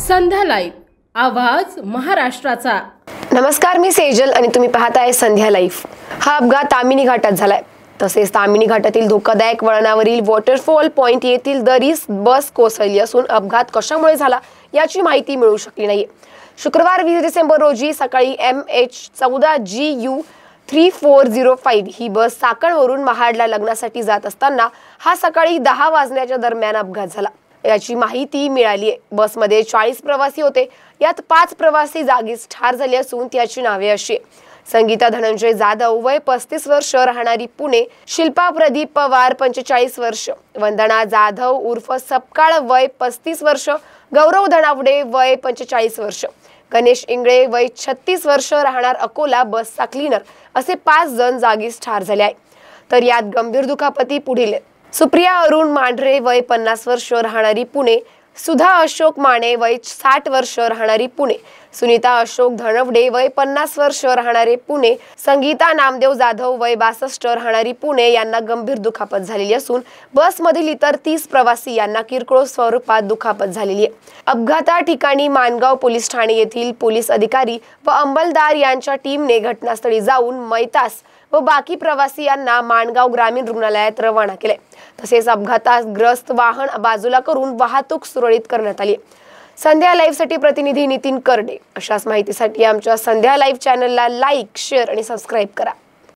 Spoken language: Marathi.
संध्या लाईव्ह आवाज महाराष्ट्राचा। नमस्कार, मी सेजल आणि तुम्ही पाहताय संध्या लाईव्ह। हा अपघात तामिनी घाटात झालाय। तसेच तामिनी घाटातील धोकादायक वळणावरील वॉटरफॉल पॉइंट येथील दरीस बस कोसळली असून अपघात कशामुळे झाला याची माहिती मिळू शकली नाही। शुक्रवार 20 डिसेंबर रोजी सकाळी MH14GU 3405 ही बस चाकणवरून महाडला लग्नासाठी जात असताना हा सकाळी 10 वाजण्याच्या दरम्यान अपघात झाला याची माहिती मिळाली आहे। बसमध्ये 40 प्रवासी होते, यात 5 प्रवासी जागीच ठार झाले असून त्याची नावे अशी: संगीता धनंजय जाधव वय 35 वर्ष राहणारी पुणे, शिल्पा प्रदीप पवार 45 वर्ष, वंदना जाधव उर्फ सपकाळ वय 35 वर्ष, गौरव धनावडे वय 45 वर्ष, गणेश इंगळे वय 36 वर्ष राहणार अकोला बसचा क्लीनर असे 5 जण जागीच ठार झाले आहे। तर यात गंभीर दुखापती पुढील: सुप्रिया अरुण मांढरे वय 50 वर्ष राहणारी पुणे, सुधा अशोक माने वय 60 वर्ष राहणारी पुणे, सुनीता अशोक धनवडे वय 50 वर्ष राहणारे पुणे, संगीता नामदेव जाधव वय 62 राहणारी पुणे यांना गंभीर दुखापत झालेली असून बसमधील इतर 30 प्रवासी यांना किरकोळ स्वरूपात दुखापत झालेली आहे। अपघाता ठिकाणी मानगाव पोलीस ठाणे येथील पोलीस अधिकारी व अंमलदार यांच्या टीमने घटनास्थळी जाऊन मैतास व बाकी प्रवासी यांना मानगाव ग्रामीण रुग्णालयात रवाना केले। तसेच अपघातग्रस्त वाहन बाजूला करून वाहतूक सुरळीत करण्यात आली। संध्या लाईव्ह साठी प्रतिनिधी नितीन करडे। अशाच माहितीसाठी आमच्या संध्या लाईव्ह चॅनलला लाईक, शेअर आणि सबस्क्राईब करा।